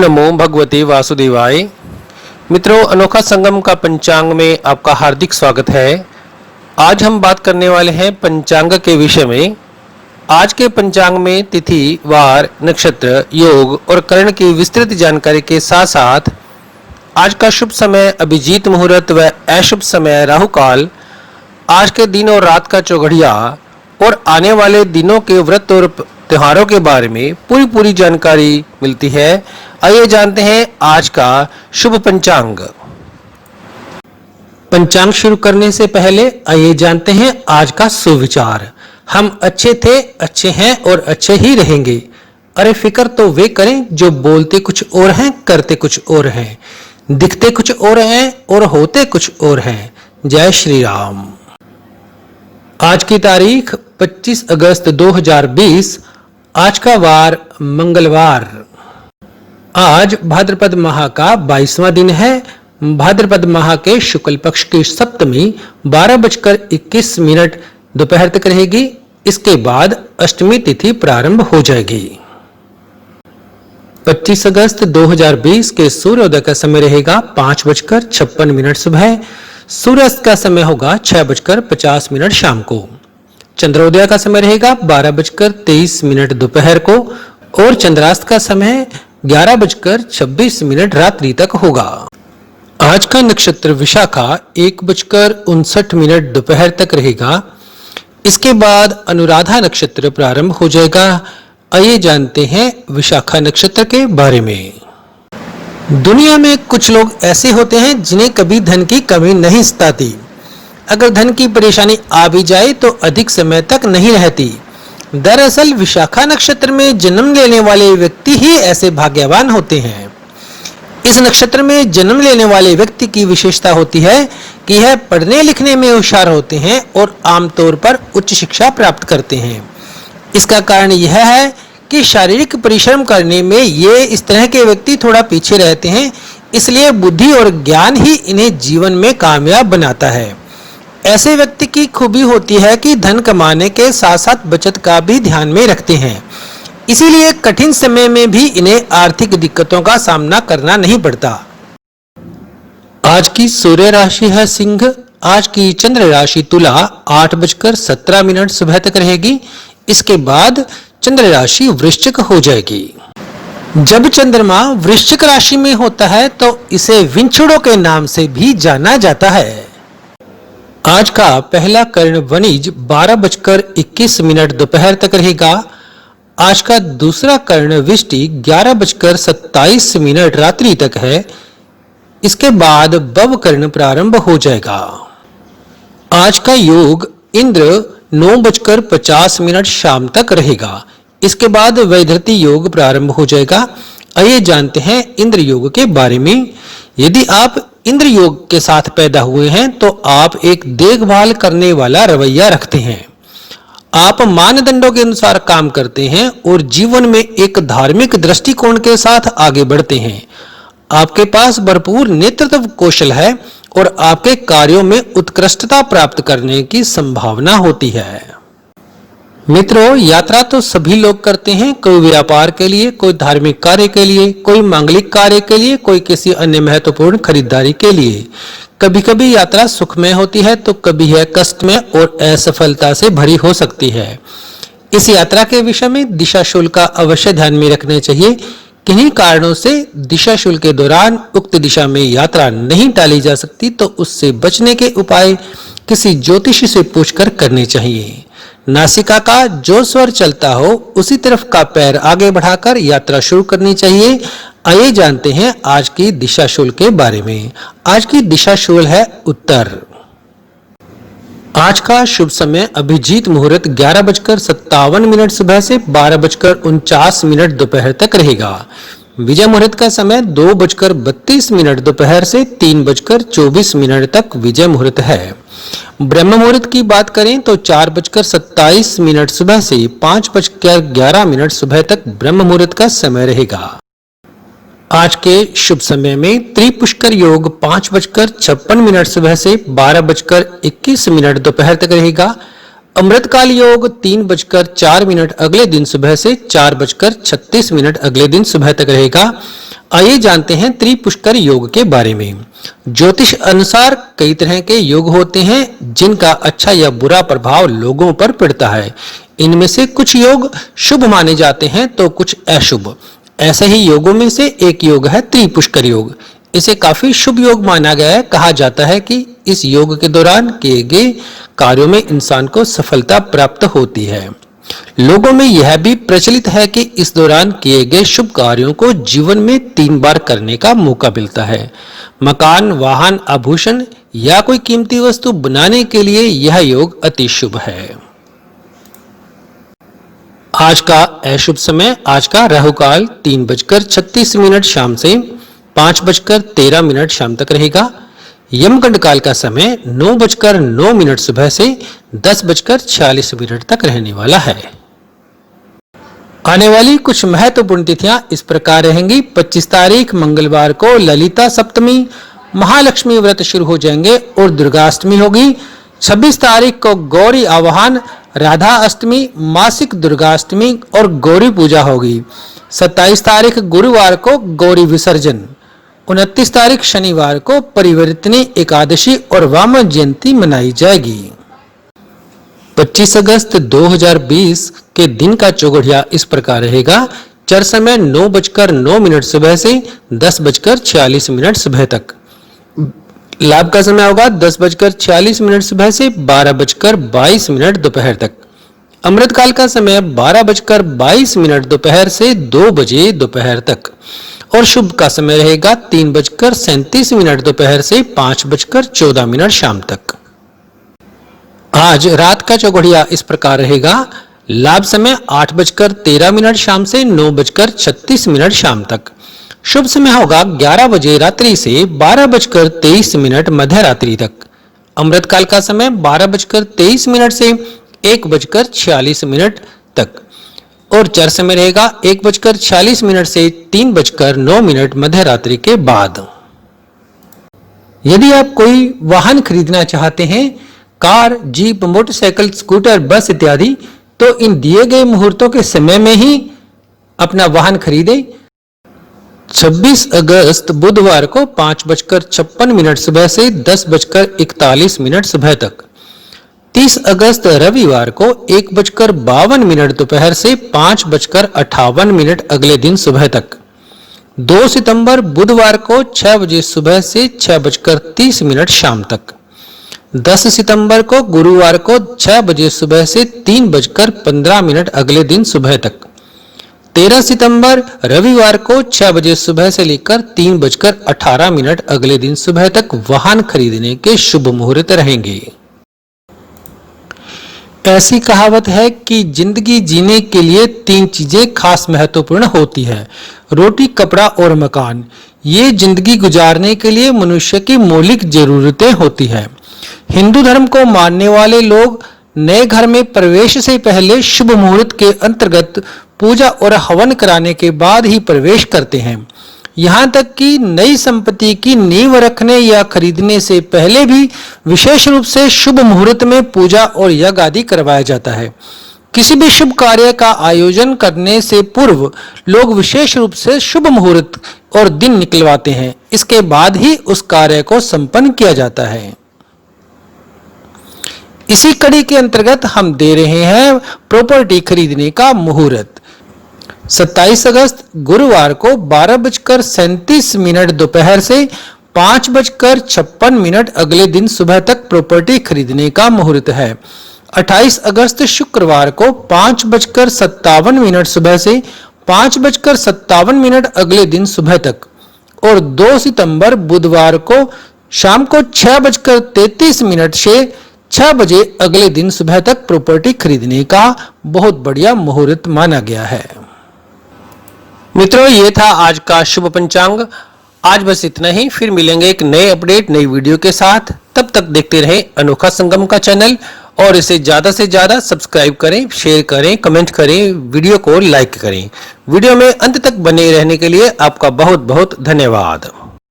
नमो भगवते वासुदेवाय। मित्रों, अनोखा संगम का पंचांग में आपका हार्दिक स्वागत है। आज हम बात करने वाले हैं पंचांग के विषय में। आज के पंचांग में तिथि, वार, नक्षत्र, योग और करण की विस्तृत जानकारी के साथ साथ आज का शुभ समय अभिजीत मुहूर्त व अशुभ समय राहु काल, आज के दिन और रात का चौघड़िया और आने वाले दिनों के व्रत और त्योहारों के बारे में पूरी जानकारी मिलती है। आइए जानते हैं आज का शुभ पंचांग। पंचांग शुरू करने से पहले आइए जानते हैं आज का सुविचार। हम अच्छे थे, अच्छे हैं और अच्छे ही रहेंगे। अरे फिक्र तो वे करें जो बोलते कुछ और हैं, करते कुछ और हैं, दिखते कुछ और हैं और होते कुछ और हैं। जय श्री राम। आज की तारीख 25 अगस्त 2020। आज का वार मंगलवार। आज भाद्रपद माह का 22वां दिन है। भाद्रपद माह के शुक्ल पक्ष की सप्तमी 12:21 दोपहर तक रहेगी। इसके बाद अष्टमी तिथि प्रारंभ हो जाएगी। 25 अगस्त 2020 के सूर्योदय का समय रहेगा 5:56 सुबह। सूर्यास्त का समय होगा 6:50 शाम को। चंद्रोदय का समय रहेगा 12:23 दोपहर को और चंद्रास्त का समय 11:26 रात्रि तक होगा। आज का नक्षत्र विशाखा 1:59 दोपहर तक रहेगा। इसके बाद अनुराधा नक्षत्र प्रारंभ हो जाएगा। आइए जानते हैं विशाखा नक्षत्र के बारे में। दुनिया में कुछ लोग ऐसे होते हैं जिन्हें कभी धन की कमी नहीं सताती। अगर धन की परेशानी आ भी जाए तो अधिक समय तक नहीं रहती। दरअसल विशाखा नक्षत्र में जन्म लेने वाले व्यक्ति ही ऐसे भाग्यवान होते हैं। इस नक्षत्र में जन्म लेने वाले व्यक्ति की विशेषता होती है कि यह पढ़ने लिखने में होशियार होते हैं और आमतौर पर उच्च शिक्षा प्राप्त करते हैं। इसका कारण यह है कि शारीरिक परिश्रम करने में ये इस तरह के व्यक्ति थोड़ा पीछे रहते हैं। इसलिए बुद्धि और ज्ञान ही इन्हें जीवन में कामयाब बनाता है। ऐसे व्यक्ति की खूबी होती है कि धन कमाने के साथ साथ बचत का भी ध्यान में रखते हैं। इसीलिए कठिन समय में भी इन्हें आर्थिक दिक्कतों का सामना करना नहीं पड़ता। आज की सूर्य राशि है सिंह। आज की चंद्र राशि तुला 8:17 सुबह तक रहेगी। इसके बाद चंद्र राशि वृश्चिक हो जाएगी। जब चंद्रमा वृश्चिक राशि में होता है तो इसे विंछुड़ों के नाम से भी जाना जाता है। आज का पहला कर्ण वणिज 12:21 दोपहर तक रहेगा। आज का दूसरा कर्ण विष्टि 11:27 रात्रि तक है। इसके बाद बव कर्ण प्रारंभ हो जाएगा। आज का योग इंद्र 9:50 शाम तक रहेगा। इसके बाद वैधृति योग प्रारंभ हो जाएगा। आइए जानते हैं इंद्र योग के बारे में। यदि आप इंद्र योग के साथ पैदा हुए हैं तो आप एक देखभाल करने वाला रवैया रखते हैं। आप मानदंडों के अनुसार काम करते हैं और जीवन में एक धार्मिक दृष्टिकोण के साथ आगे बढ़ते हैं। आपके पास भरपूर नेतृत्व कौशल है और आपके कार्यों में उत्कृष्टता प्राप्त करने की संभावना होती है। मित्रों, यात्रा तो सभी लोग करते हैं। कोई व्यापार के लिए, कोई धार्मिक कार्य के लिए, कोई मांगलिक कार्य के लिए, कोई किसी अन्य महत्वपूर्ण खरीदारी के लिए। कभी कभी यात्रा सुखमय होती है तो कभी यह कष्टमय और असफलता से भरी हो सकती है। इस यात्रा के विषय में दिशा शुल्क का अवश्य ध्यान में रखना चाहिए। किन्हीं कारणों से दिशा शुल्क के दौरान उक्त दिशा में यात्रा नहीं टाली जा सकती तो उससे बचने के उपाय किसी ज्योतिषी से पूछकर करने चाहिए। नासिका का जो स्वर चलता हो उसी तरफ का पैर आगे बढ़ाकर यात्रा शुरू करनी चाहिए। आइए जानते हैं आज की दिशा शूल के बारे में। आज की दिशा शूल है उत्तर। आज का शुभ समय अभिजीत मुहूर्त 11:57 सुबह से 12:49 दोपहर तक रहेगा। विजय मुहूर्त का समय 2:32 दोपहर से 3:24 तक विजय मुहूर्त है। ब्रह्म मुहूर्त की बात करें तो 4:27 सुबह से 5:11 सुबह तक ब्रह्म मुहूर्त का समय रहेगा। आज के शुभ समय में त्रिपुष्कर योग 5:56 सुबह से 12:21 दोपहर तक रहेगा। अमृतकाल योग 3:04 अगले दिन सुबह से 4:36 अगले दिन सुबह तक रहेगा। आइए जानते हैं त्रिपुष्कर योग के बारे में। ज्योतिष अनुसार कई तरह के योग होते हैं जिनका अच्छा या बुरा प्रभाव लोगों पर पड़ता है। इनमें से कुछ योग शुभ माने जाते हैं तो कुछ अशुभ। ऐसे ही योगों में से एक योग है त्रिपुष्कर योग। इसे काफी शुभ योग माना गया है। कहा जाता है कि इस योग के दौरान किए गए कार्यों में इंसान को सफलता प्राप्त होती है। लोगों में यह भी प्रचलित है कि इस दौरान किए गए शुभ कार्यों को जीवन में 3 बार करने का मौका मिलता है। मकान, वाहन, आभूषण या कोई कीमती वस्तु बनाने के लिए यह योग अति शुभ है। आज का अशुभ समय, आज का राहुकाल 3:36 शाम से 5:13 शाम तक रहेगा। यमगंड काल का समय 9:09 सुबह से 10:46 तक रहने वाला है। आने वाली कुछ महत्वपूर्ण तिथियां इस प्रकार रहेंगी। 25 तारीख मंगलवार को ललिता सप्तमी, महालक्ष्मी व्रत शुरू हो जाएंगे और दुर्गाष्टमी होगी। 26 तारीख को गौरी आवाहन, राधा अष्टमी, मासिक दुर्गाष्टमी और गौरी पूजा होगी। 27 तारीख गुरुवार को गौरी विसर्जन। 29 तारीख शनिवार को परिवर्तनी एकादशी और वामन जयंती मनाई जाएगी। 25 अगस्त 2020 के दिन का चौघड़िया इस प्रकार रहेगा। चर समय 9:09 सुबह से 10:46 सुबह तक। लाभ का समय होगा 10:46 सुबह से 12:22 दोपहर तक। अमृत काल का समय 12:22 दोपहर से 2 बजे दोपहर तक और शुभ का समय रहेगा 3:37 दोपहर से 5:14 शाम तक। आज रात का चौघड़िया इस प्रकार रहेगा। लाभ समय 8:13 शाम से 9:36 शाम तक। शुभ समय होगा 11 बजे रात्रि से 12:23 मध्य रात्रि तक। अमृत काल का समय 12:23 से 1:46 तक और चर समय रहेगा 1:46 से 3:09 मध्य रात्रि के बाद। यदि आप कोई वाहन खरीदना चाहते हैं, कार, जीप, मोटरसाइकिल, स्कूटर, बस इत्यादि, तो इन दिए गए मुहूर्तों के समय में ही अपना वाहन खरीदें। 26 अगस्त बुधवार को 5:56 सुबह से 10:41 सुबह तक। 30 अगस्त रविवार को 1:52 दोपहर से 5:58 अगले दिन सुबह तक। 2 सितंबर बुधवार को 6 बजे सुबह से 6:30 शाम तक। 10 सितंबर को गुरुवार को 6 बजे सुबह से 3:15 अगले दिन सुबह तक। 13 सितंबर रविवार को 6 बजे सुबह से लेकर 3:18 अगले दिन सुबह तक वाहन खरीदने के शुभ मुहूर्त रहेंगे। ऐसी कहावत है कि जिंदगी जीने के लिए 3 चीजें खास महत्वपूर्ण होती है, रोटी, कपड़ा और मकान। ये जिंदगी गुजारने के लिए मनुष्य की मौलिक जरूरतें होती है। हिंदू धर्म को मानने वाले लोग नए घर में प्रवेश से पहले शुभ मुहूर्त के अंतर्गत पूजा और हवन कराने के बाद ही प्रवेश करते हैं। यहाँ तक कि नई संपत्ति की नींव रखने या खरीदने से पहले भी विशेष रूप से शुभ मुहूर्त में पूजा और यज्ञ आदि करवाया जाता है। किसी भी शुभ कार्य का आयोजन करने से पूर्व लोग विशेष रूप से शुभ मुहूर्त और दिन निकलवाते हैं। इसके बाद ही उस कार्य को संपन्न किया जाता है। इसी कड़ी के अंतर्गत हम दे रहे हैं प्रॉपर्टी खरीदने का मुहूर्त। 27 अगस्त गुरुवार को 12:37 दोपहर से 5:56 अगले दिन सुबह तक प्रॉपर्टी खरीदने का मुहूर्त है। 28 अगस्त शुक्रवार को 5:57 सुबह से 5:57 अगले दिन सुबह तक और 2 सितंबर बुधवार को शाम को 6:33 से 6 बजे अगले दिन सुबह तक प्रॉपर्टी खरीदने का बहुत बढ़िया मुहूर्त माना गया है। मित्रों, ये था आज का शुभ पंचांग। आज बस इतना ही, फिर मिलेंगे एक नए अपडेट, नई वीडियो के साथ। तब तक देखते रहें अनोखा संगम का चैनल और इसे ज्यादा से ज्यादा सब्सक्राइब करें, शेयर करें, कमेंट करें, वीडियो को लाइक करें। वीडियो में अंत तक बने रहने के लिए आपका बहुत बहुत धन्यवाद।